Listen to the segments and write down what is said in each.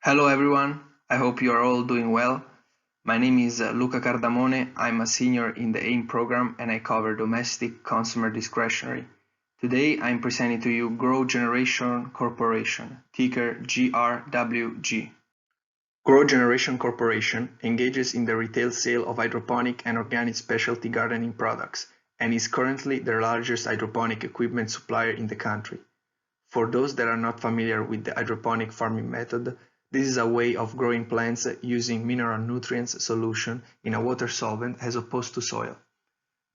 Hello everyone, I hope you are all doing well. My name is Luca Cardamone. I'm a senior in the AIM program and I cover domestic consumer discretionary. Today I'm presenting to you GrowGeneration Corporation, ticker GRWG. GrowGeneration Corporation engages in the retail sale of hydroponic and organic specialty gardening products and is currently the largest hydroponic equipment supplier in the country. For those that are not familiar with the hydroponic farming method, this is a way of growing plants using mineral nutrients solution in a water solvent as opposed to soil.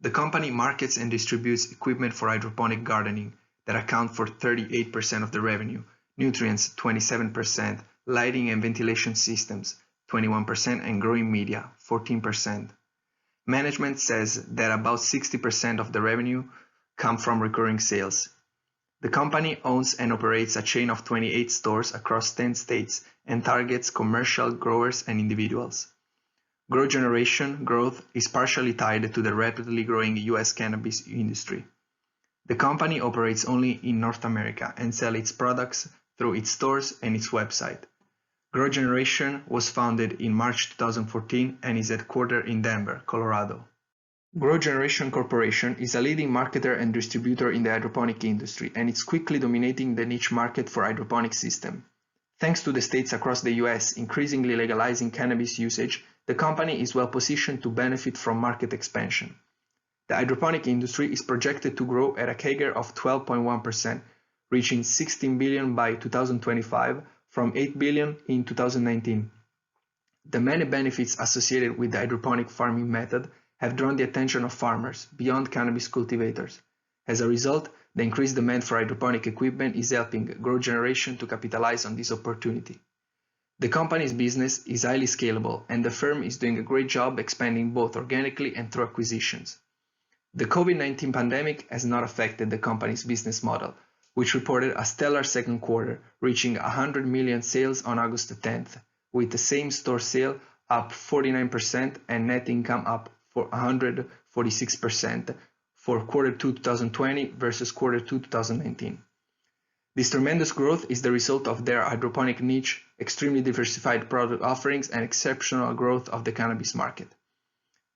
The company markets and distributes equipment for hydroponic gardening that account for 38% of the revenue, nutrients 27%, lighting and ventilation systems 21%, and growing media 14%. Management says that about 60% of the revenue come from recurring sales. The company owns and operates a chain of 28 stores across 10 states and targets commercial growers and individuals. GrowGeneration growth is partially tied to the rapidly growing US cannabis industry. The company operates only in North America and sells its products through its stores and its website. GrowGeneration was founded in March 2014 and is headquartered in Denver, Colorado. GrowGeneration Corporation is a leading marketer and distributor in the hydroponic industry, and it's quickly dominating the niche market for hydroponic system. Thanks to the states across the US increasingly legalizing cannabis usage, the company is well positioned to benefit from market expansion. The hydroponic industry is projected to grow at a CAGR of 12.1%, reaching $16 billion by 2025 from $8 billion in 2019. The many benefits associated with the hydroponic farming method have drawn the attention of farmers beyond cannabis cultivators. As a result, the increased demand for hydroponic equipment is helping GrowGeneration to capitalize on this opportunity. The company's business is highly scalable, and the firm is doing a great job expanding both organically and through acquisitions. The COVID-19 pandemic has not affected the company's business model, which reported a stellar second quarter, reaching 100 million sales on August 10th, with the same-store sale up 49% and net income up for 146% for quarter 2 2020 versus quarter 2 2019. This tremendous growth is the result of their hydroponic niche, extremely diversified product offerings, and exceptional growth of the cannabis market.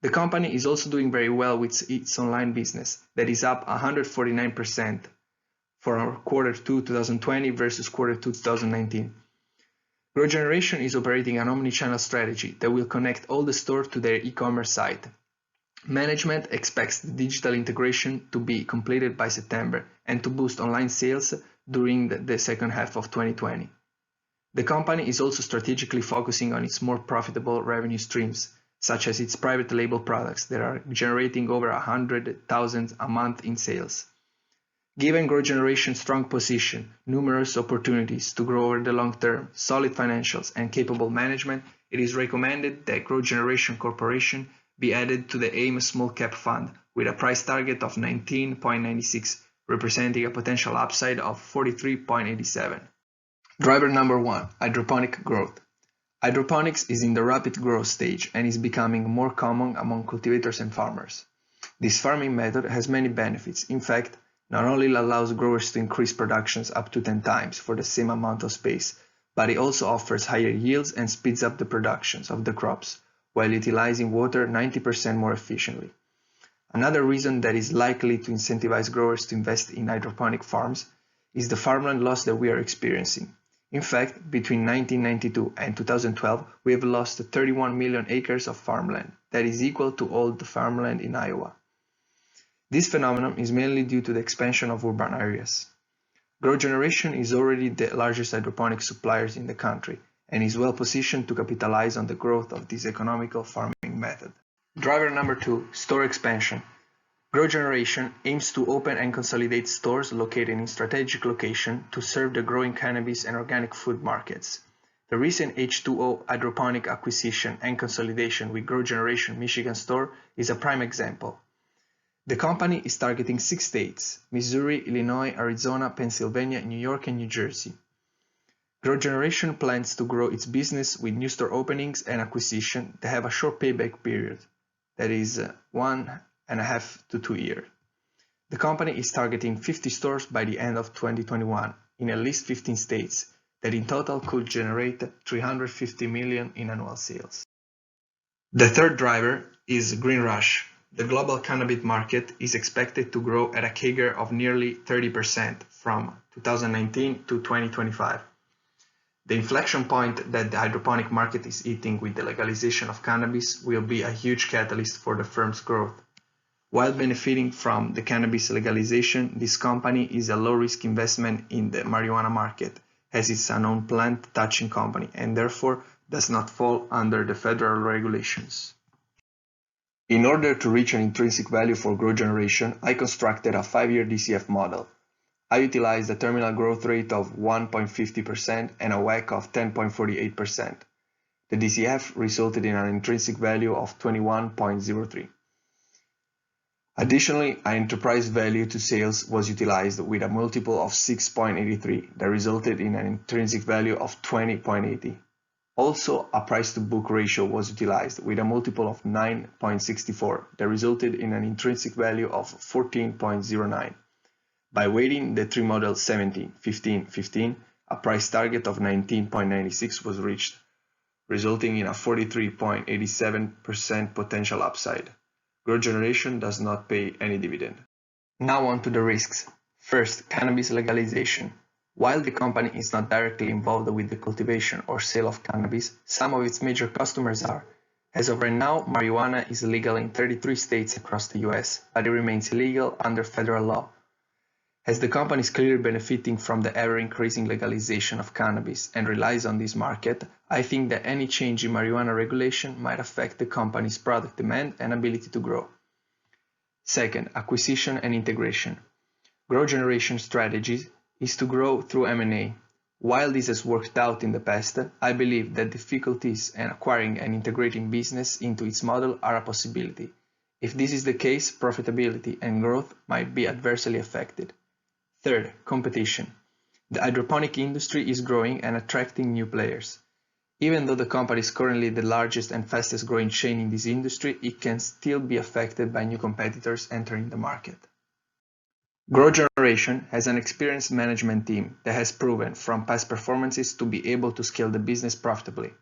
The company is also doing very well with its online business, that is up 149% for quarter 2 2020 versus quarter 2 2019. GrowGeneration is operating an omni-channel strategy that will connect all the stores to their e-commerce site. Management expects the digital integration to be completed by September and to boost online sales during the second half of 2020. The company is also strategically focusing on its more profitable revenue streams, such as its private label products that are generating over 100,000 a month in sales. Given GrowGeneration's strong position, numerous opportunities to grow over the long term, solid financials, and capable management, it is recommended that GrowGeneration Corporation be added to the AIM Small Cap Fund with a price target of 19.96, representing a potential upside of 43.87. Driver number 1, hydroponic growth. Hydroponics is in the rapid growth stage and is becoming more common among cultivators and farmers. This farming method has many benefits. In fact, not only allows growers to increase productions up to 10 times for the same amount of space, but it also offers higher yields and speeds up the productions of the crops, while utilizing water 90% more efficiently. Another reason that is likely to incentivize growers to invest in hydroponic farms is the farmland loss that we are experiencing. In fact, between 1992 and 2012, we have lost 31 million acres of farmland, that is equal to all the farmland in Iowa. This phenomenon is mainly due to the expansion of urban areas. GrowGeneration is already the largest hydroponic suppliers in the country, and is well positioned to capitalize on the growth of this economical farming method. Driver number 2, store expansion. GrowGeneration aims to open and consolidate stores located in strategic locations to serve the growing cannabis and organic food markets. The recent H2O hydroponic acquisition and consolidation with GrowGeneration Michigan store is a prime example. The company is targeting 6 states: Missouri, Illinois, Arizona, Pennsylvania, New York, and New Jersey. GrowGeneration plans to grow its business with new store openings and acquisition that have a short payback period, that is 1.5 to 2 years. The company is targeting 50 stores by the end of 2021 in at least 15 states, that in total could generate 350 million in annual sales. The third driver is green rush. The global cannabis market is expected to grow at a CAGR of nearly 30% from 2019 to 2025. The inflection point that the hydroponic market is hitting with the legalization of cannabis will be a huge catalyst for the firm's growth. While benefiting from the cannabis legalization, this company is a low-risk investment in the marijuana market, as it's a non-plant touching company and therefore does not fall under the federal regulations. In order to reach an intrinsic value for GrowGeneration, I constructed a 5-year DCF model. I utilized a terminal growth rate of 1.50% and a WACC of 10.48%. The DCF resulted in an intrinsic value of 21.03. Additionally, an enterprise value to sales was utilized with a multiple of 6.83 that resulted in an intrinsic value of 20.80. Also, a price-to-book ratio was utilized with a multiple of 9.64 that resulted in an intrinsic value of 14.09. By weighting the three models 17, 15, 15, a price target of 19.96 was reached, resulting in a 43.87% potential upside. GrowGeneration does not pay any dividend. Now on to the risks. First, cannabis legalization. While the company is not directly involved with the cultivation or sale of cannabis, some of its major customers are. As of right now, marijuana is legal in 33 states across the US, but it remains illegal under federal law. As the company is clearly benefiting from the ever-increasing legalization of cannabis and relies on this market, I think that any change in marijuana regulation might affect the company's product demand and ability to grow. Second, acquisition and integration. GrowGeneration strategy is to grow through M&A. While this has worked out in the past, I believe that difficulties in acquiring and integrating business into its model are a possibility. If this is the case, profitability and growth might be adversely affected. Third, competition. The hydroponic industry is growing and attracting new players. Even though the company is currently the largest and fastest growing chain in this industry, it can still be affected by new competitors entering the market. GrowGeneration has an experienced management team that has proven from past performances to be able to scale the business profitably.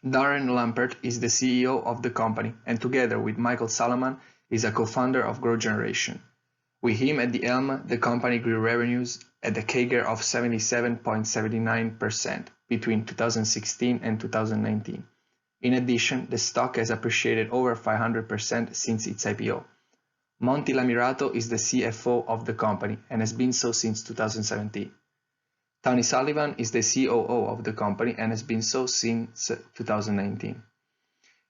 Darren Lampert is the CEO of the company and together with Michael Salaman is a co-founder of GrowGeneration. With him at the helm, the company grew revenues at a CAGR of 77.79% between 2016 and 2019. In addition, the stock has appreciated over 500% since its IPO. Monty Lamirato is the CFO of the company and has been so since 2017. Tony Sullivan is the COO of the company and has been so since 2019.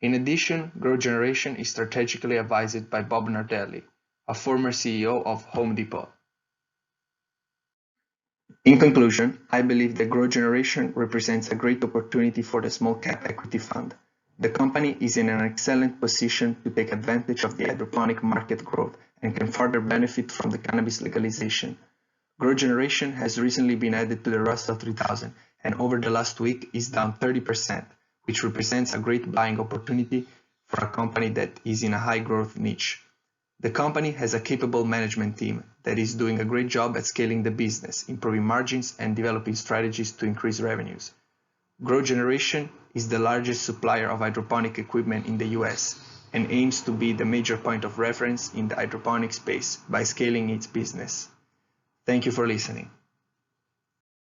In addition, GrowGeneration is strategically advised by Bob Nardelli, a former CEO of Home Depot. In conclusion, I believe that GrowGeneration represents a great opportunity for the small cap equity fund. The company is in an excellent position to take advantage of the hydroponic market growth and can further benefit from the cannabis legalization. GrowGeneration has recently been added to the Russell 3000 and over the last week is down 30%, which represents a great buying opportunity for a company that is in a high growth niche. The company has a capable management team that is doing a great job at scaling the business, improving margins and developing strategies to increase revenues. GrowGeneration is the largest supplier of hydroponic equipment in the US and aims to be the major point of reference in the hydroponic space by scaling its business. Thank you for listening.